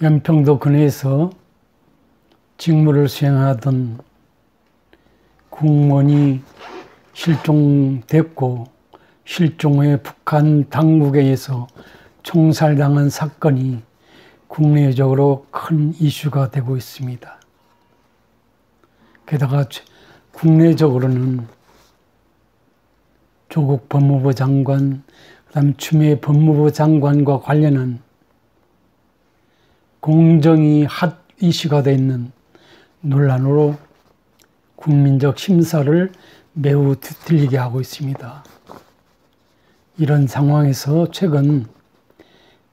연평도 근해에서 직무를 수행하던 공무원이 실종됐고 실종 후에 북한 당국에 의해서 총살당한 사건이 국내적으로 큰 이슈가 되고 있습니다. 게다가 국내적으로는 조국 법무부 장관, 그다음 추미애 법무부 장관과 관련한 공정이 핫 이슈가 되어 있는 논란으로 국민적 심사를 매우 뒤틀리게 하고 있습니다. 이런 상황에서 최근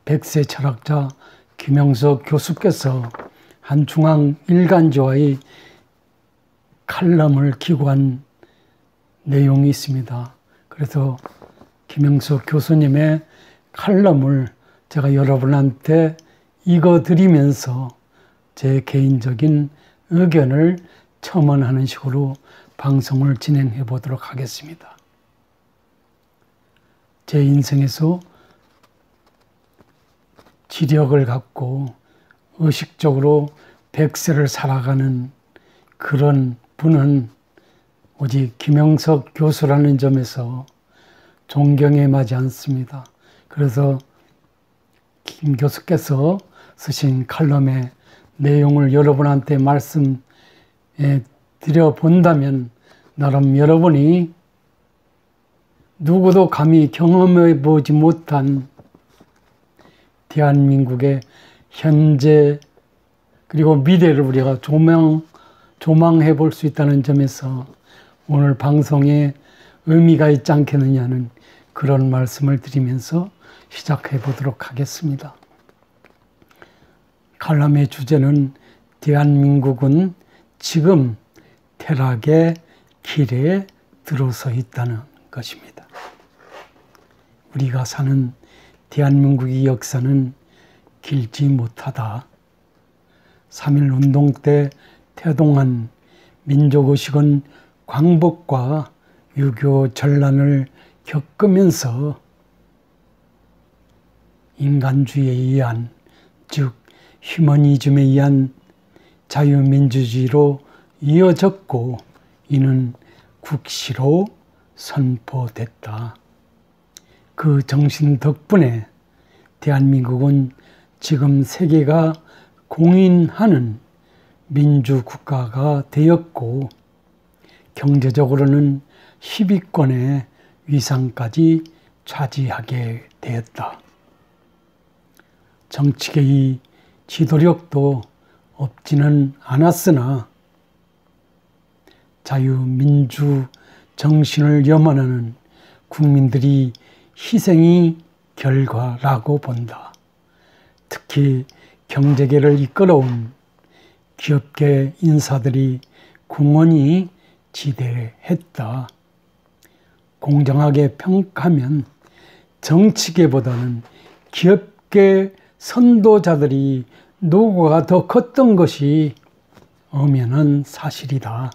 백세 철학자 김영석 교수께서 한 중앙 일간지와의 칼럼을 기고한 내용이 있습니다. 그래서 김영석 교수님의 칼럼을 제가 여러분한테 읽어드리면서 제 개인적인 의견을 첨언하는 식으로 방송을 진행해 보도록 하겠습니다. 제 인생에서 지력을 갖고 의식적으로 백세를 살아가는 그런 분은 오직 김영석 교수라는 점에서 존경에 마지 않습니다. 그래서 김 교수께서 쓰신 칼럼의 내용을 여러분한테 말씀해 드려본다면 나름 여러분이 누구도 감히 경험해 보지 못한 대한민국의 현재 그리고 미래를 우리가 조망해 볼 수 있다는 점에서 오늘 방송에 의미가 있지 않겠느냐는 그런 말씀을 드리면서 시작해 보도록 하겠습니다. 칼럼의 주제는 대한민국은 지금 퇴락의 길에 들어서 있다는 것입니다. 우리가 사는 대한민국의 역사는 길지 못하다. 3.1운동 때 태동한 민족의식은 광복과 유교 전란을 겪으면서 인간주의에 의한, 즉 휴머니즘에 의한 자유민주주의로 이어졌고 이는 국시로 선포됐다. 그 정신 덕분에 대한민국은 지금 세계가 공인하는 민주국가가 되었고 경제적으로는 10위권의 위상까지 차지하게 되었다. 정치계의 지도력도 없지는 않았으나 자유민주 정신을 염원하는 국민들이 희생이 결과라고 본다. 특히 경제계를 이끌어온 기업계 인사들이 공헌이 지대했다. 공정하게 평가하면 정치계보다는 기업계 선도자들이 노고가 더 컸던 것이 엄연한 사실이다.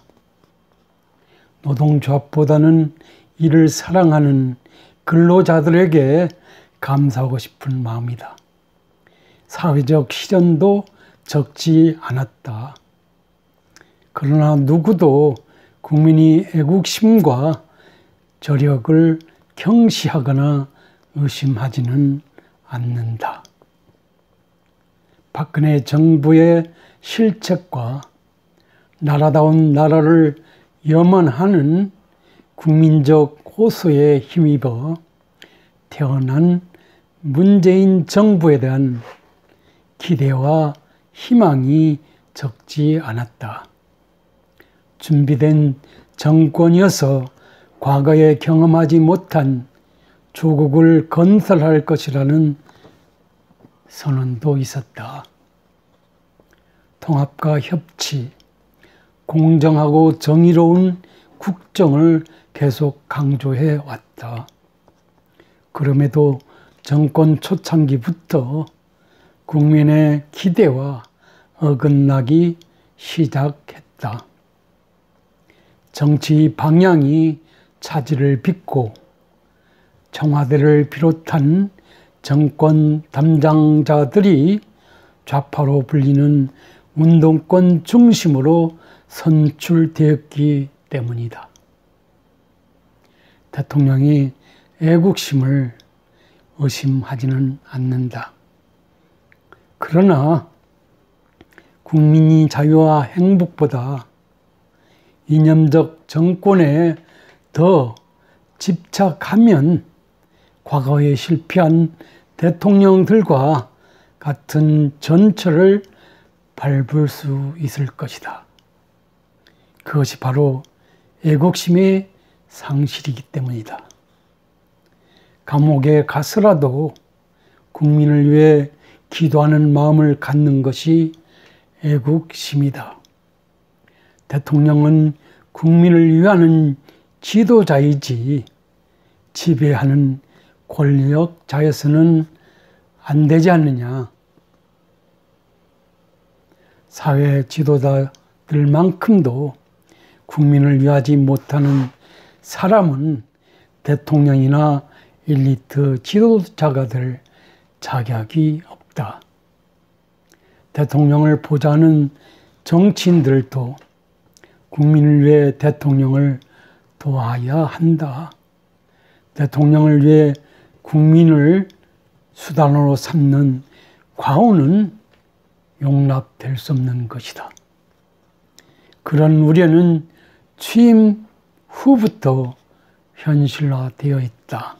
노동조합보다는 이를 사랑하는 근로자들에게 감사하고 싶은 마음이다. 사회적 시련도 적지 않았다. 그러나 누구도 국민이 애국심과 저력을 경시하거나 의심하지는 않는다. 박근혜 정부의 실책과 나라다운 나라를 염원하는 국민적 호소에 힘입어 태어난 문재인 정부에 대한 기대와 희망이 적지 않았다. 준비된 정권이어서 과거에 경험하지 못한 조국을 건설할 것이라는 선언도 있었다. 통합과 협치, 공정하고 정의로운 국정을 계속 강조해 왔다. 그럼에도 정권 초창기부터 국민의 기대와 어긋나기 시작했다. 정치 방향이 차질을 빚고 청와대를 비롯한 정권 담당자들이 좌파로 불리는 운동권 중심으로 선출되었기 때문이다. 대통령이 애국심을 의심하지는 않는다. 그러나 국민이 자유와 행복보다 이념적 정권에 더 집착하면 과거에 실패한 대통령들과 같은 전철을 밟을 수 있을 것이다. 그것이 바로 애국심의 상실이기 때문이다. 감옥에 가서라도 국민을 위해 기도하는 마음을 갖는 것이 애국심이다. 대통령은 국민을 위하는 지도자이지 지배하는 권력자여서는 안 되지 않느냐. 사회 지도자들만큼도 국민을 위하지 못하는 사람은 대통령이나 엘리트 지도자가 될 자격이 없다. 대통령을 보좌하는 정치인들도 국민을 위해 대통령을 도와야 한다. 대통령을 위해 국민을 수단으로 삼는 과오는 용납될 수 없는 것이다. 그런 우려는 취임 후부터 현실화되어 있다.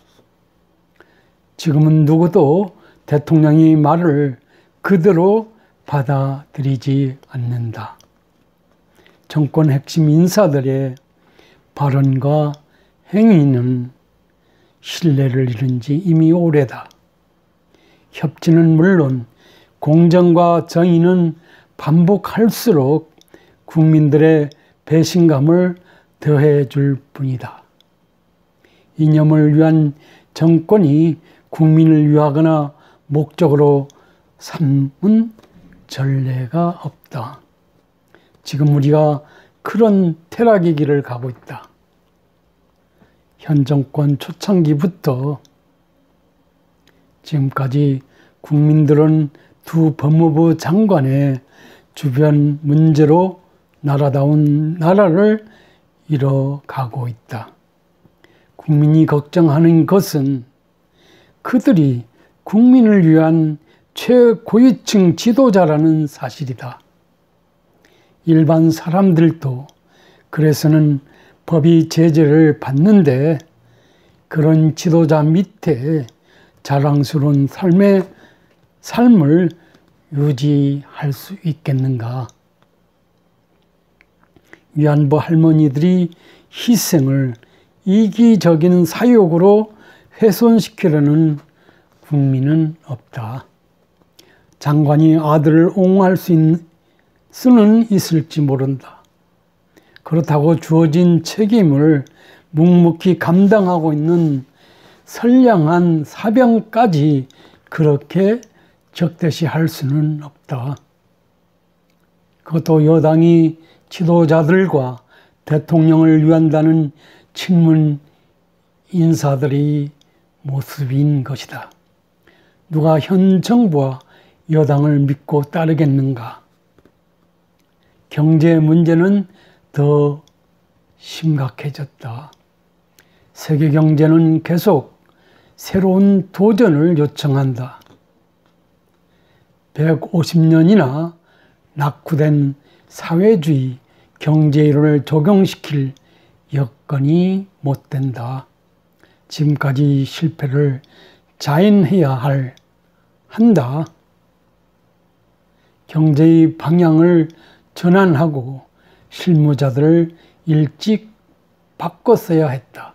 지금은 누구도 대통령이 말을 그대로 받아들이지 않는다. 정권 핵심 인사들의 발언과 행위는 신뢰를 잃은 지 이미 오래다. 협치는 물론 공정과 정의는 반복할수록 국민들의 배신감을 더해줄 뿐이다. 이념을 위한 정권이 국민을 위하거나 목적으로 삼은 전례가 없다. 지금 우리가 그런 퇴락의 길을 가고 있다. 현 정권 초창기부터 지금까지 국민들은 두 법무부 장관의 주변 문제로 나라다운 나라를 잃어가고 있다. 국민이 걱정하는 것은 그들이 국민을 위한 최고위층 지도자라는 사실이다. 일반 사람들도 그래서는 법이 제재를 받는데 그런 지도자 밑에 자랑스러운 삶을 유지할 수 있겠는가? 위안부 할머니들이 희생을 이기적인 사욕으로 훼손시키려는 국민은 없다. 장관이 아들을 옹호할 수는 있을지 모른다. 그렇다고 주어진 책임을 묵묵히 감당하고 있는 선량한 사병까지 그렇게 적대시할 수는 없다. 그것도 여당이 지도자들과 대통령을 위한다는 친문 인사들의 모습인 것이다. 누가 현 정부와 여당을 믿고 따르겠는가? 경제 문제는 더 심각해졌다. 세계 경제는 계속 새로운 도전을 요청한다. 150년이나 낙후된 사회주의 경제이론을 적용시킬 여건이 못 된다. 지금까지 실패를 자인해야 한다. 경제의 방향을 전환하고 실무자들을 일찍 바꿨어야 했다.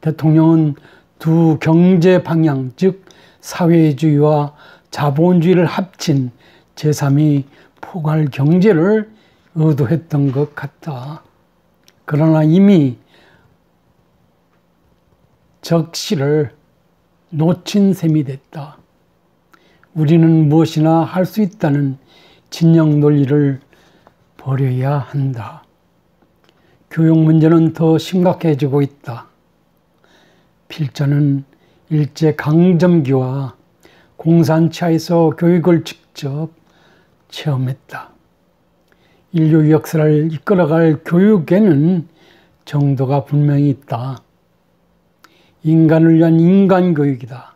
대통령은 두 경제 방향, 즉 사회주의와 자본주의를 합친 제3의 포괄 경제를 의도했던 것 같다. 그러나 이미 적시를 놓친 셈이 됐다. 우리는 무엇이나 할 수 있다는 진영 논리를 버려야 한다. 교육 문제는 더 심각해지고 있다. 필자는 일제강점기와 공산치하에서 교육을 직접 체험했다. 인류 역사를 이끌어갈 교육에는 정도가 분명히 있다. 인간을 위한 인간교육이다.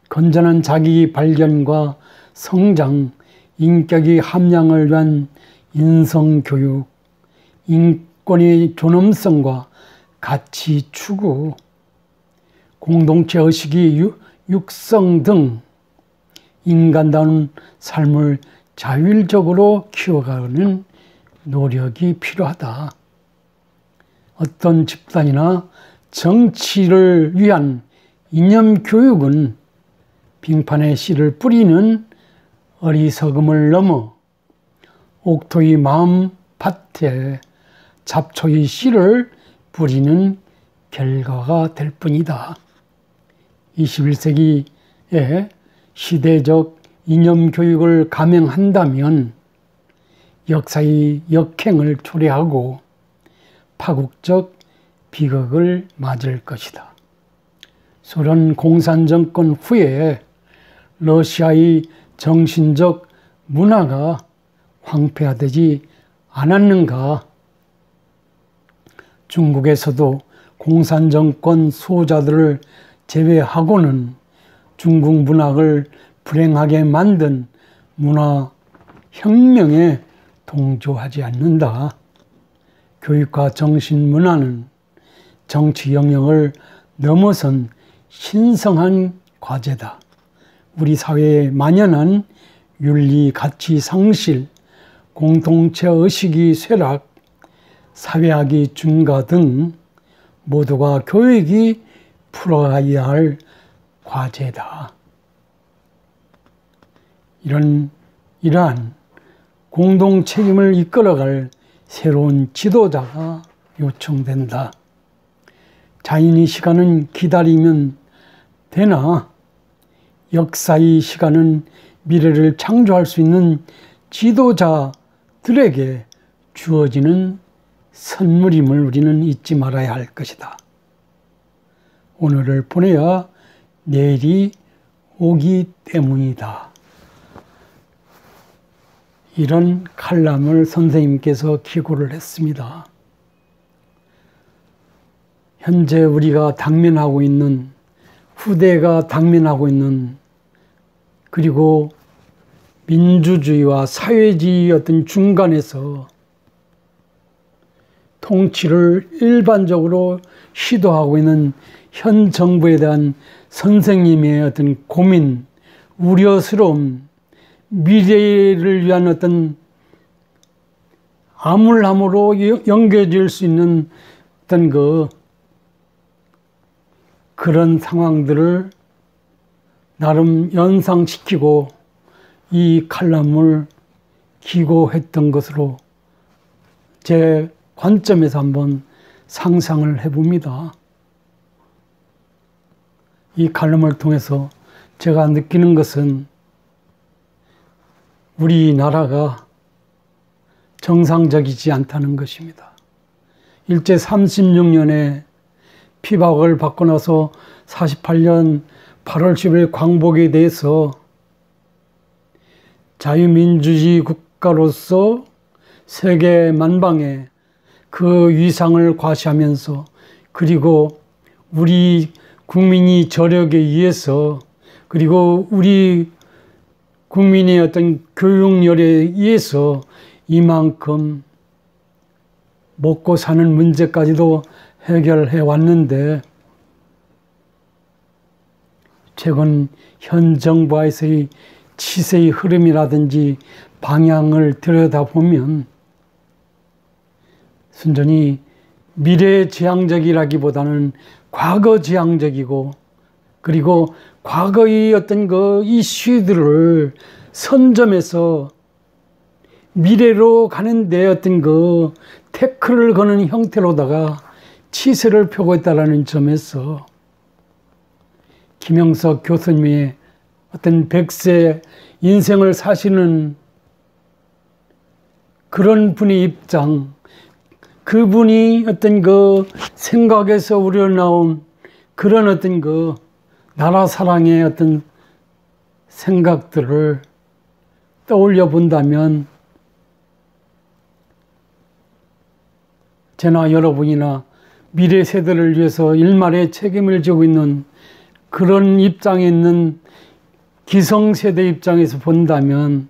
건전한 자기 발견과 성장, 인격의 함양을 위한 인성교육, 인권의 존엄성과 가치 추구, 공동체 의식의 육성 등 인간다운 삶을 자율적으로 키워가는 노력이 필요하다. 어떤 집단이나 정치를 위한 이념교육은 빙판에 씨를 뿌리는 어리석음을 넘어 옥토의 마음밭에 잡초의 씨를 뿌리는 결과가 될 뿐이다. 21세기에 시대적 이념교육을 감행한다면 역사의 역행을 초래하고 파국적 비극을 맞을 것이다. 소련 공산정권 후에 러시아의 정신적 문화가 황폐화되지 않았는가? 중국에서도 공산정권 수호자들을 제외하고는 중국 문학을 불행하게 만든 문화혁명에 동조하지 않는다. 교육과 정신문화는 정치 영역을 넘어선 신성한 과제다. 우리 사회에 만연한 윤리, 가치, 상실, 공동체 의식이 쇠락, 사회학이 증가 등 모두가 교육이 풀어가야 할 과제다. 이러한 공동 책임을 이끌어갈 새로운 지도자가 요청된다. 자연의 시간은 기다리면 되나 역사의 시간은 미래를 창조할 수 있는 지도자들에게 주어지는 선물임을 우리는 잊지 말아야 할 것이다. 오늘을 보내야 내일이 오기 때문이다. 이런 칼럼을 선생님께서 기고를 했습니다. 현재 우리가 당면하고 있는, 후대가 당면하고 있는, 그리고 민주주의와 사회주의의 어떤 중간에서 통치를 일반적으로 시도하고 있는 현 정부에 대한 선생님의 어떤 고민, 우려스러움, 미래를 위한 어떤 암울함으로 연결될 수 있는 어떤 그런 상황들을 나름 연상시키고 이 칼럼을 기고했던 것으로 제 관점에서 한번 상상을 해봅니다. 이 칼럼을 통해서 제가 느끼는 것은 우리나라가 정상적이지 않다는 것입니다. 일제 36년에 피박을 받고 나서 48년 8월 10일 광복에 대해서 자유민주주의 국가로서 세계 만방에 그 위상을 과시하면서 그리고 우리 국민이 저력에 의해서 그리고 우리 국민의 어떤 교육열에 의해서 이만큼 먹고 사는 문제까지도 해결해 왔는데 최근 현 정부에서의 치세의 흐름이라든지 방향을 들여다보면 순전히 미래지향적이라기보다는 과거지향적이고 그리고 과거의 어떤 그 이슈들을 선점해서 미래로 가는데 어떤 그 태클을 거는 형태로다가 치세를 펴고 있다는 점에서 김영석 교수님의 어떤 100세 인생을 사시는 그런 분의 입장, 그분이 어떤 그 생각에서 우러나온 그런 어떤 그 나라 사랑의 어떤 생각들을 떠올려 본다면 저나 여러분이나 미래 세대를 위해서 일말의 책임을 지고 있는 그런 입장에 있는 기성세대 입장에서 본다면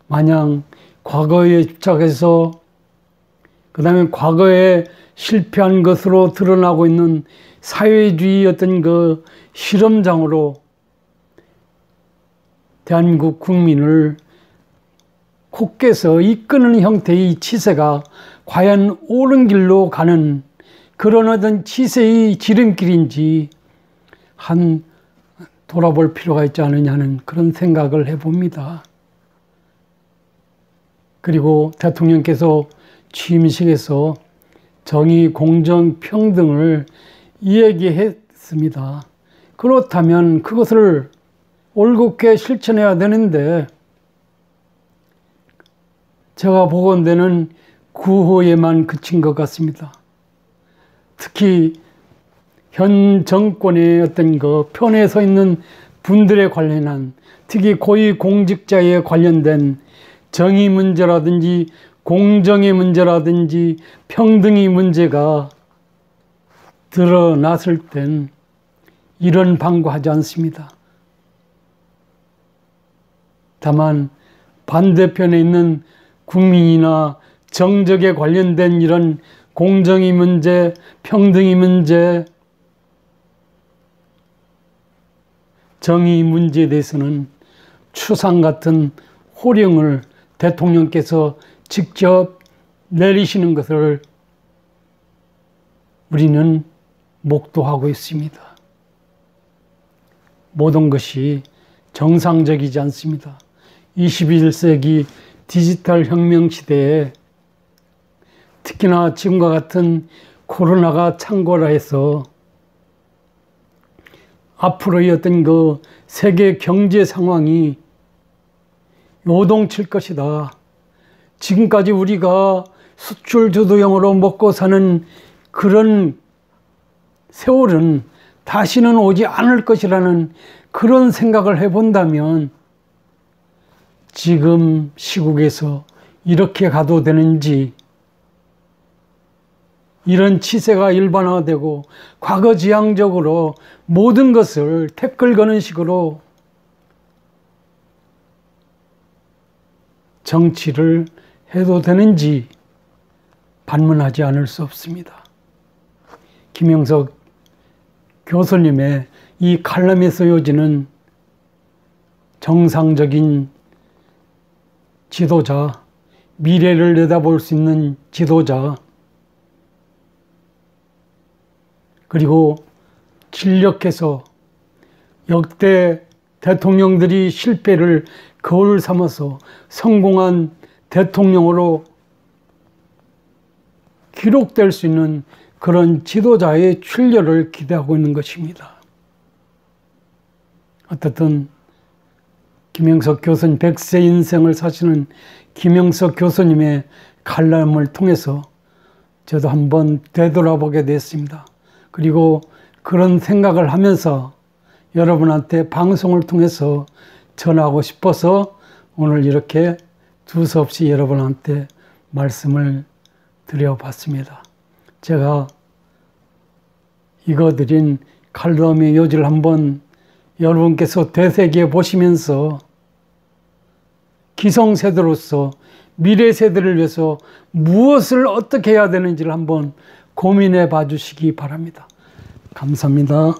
마냥 과거에 집착해서 그 다음에 과거에 실패한 것으로 드러나고 있는 사회주의 어떤 그 실험장으로 대한민국 국민을 콧깨서 이끄는 형태의 이 치세가 과연 옳은 길로 가는 그런 어떤 치세의 지름길인지 돌아볼 필요가 있지 않느냐는 그런 생각을 해봅니다. 그리고 대통령께서 취임식에서 정의, 공정, 평등을 이야기했습니다. 그렇다면 그것을 올곧게 실천해야 되는데 제가 보건대는 구호에만 그친 것 같습니다. 특히 현 정권의 어떤 그 편에 서 있는 분들에 관련한 특히 고위공직자에 관련된 정의 문제라든지 공정의 문제라든지 평등의 문제가 드러났을 땐 이런 방구하지 않습니다. 다만 반대편에 있는 국민이나 정적에 관련된 이런 공정의 문제, 평등의 문제, 정의 문제에 대해서는 추상 같은 호령을 대통령께서 직접 내리시는 것을 우리는 목도하고 있습니다. 모든 것이 정상적이지 않습니다. 21세기 디지털 혁명 시대에 특히나 지금과 같은 코로나가 창궐하 해서 앞으로의 어떤 그 세계 경제 상황이 요동칠 것이다. 지금까지 우리가 수출 주도형으로 먹고 사는 그런 세월은 다시는 오지 않을 것이라는 그런 생각을 해본다면 지금 시국에서 이렇게 가도 되는지, 이런 치세가 일반화되고 과거지향적으로 모든 것을 태클 거는 식으로 정치를 해도 되는지 반문하지 않을 수 없습니다. 김영석 교수님의 이 칼럼에 쓰여지는 정상적인 지도자, 미래를 내다볼 수 있는 지도자, 그리고 진력해서 역대 대통령들이 실패를 거울 삼아서 성공한 대통령으로 기록될 수 있는 그런 지도자의 출려를 기대하고 있는 것입니다. 어떻든 김영석 교수님 100세 인생을 사시는 김영석 교수님의 칼럼을 통해서 저도 한번 되돌아보게 됐습니다. 그리고 그런 생각을 하면서 여러분한테 방송을 통해서 전하고 싶어서 오늘 이렇게 두서없이 여러분한테 말씀을 드려봤습니다. 제가 읽어드린 칼럼의 요지를 한번 여러분께서 되새겨 보시면서 기성세대로서 미래 세대를 위해서 무엇을 어떻게 해야 되는지를 한번 고민해 봐 주시기 바랍니다. 감사합니다.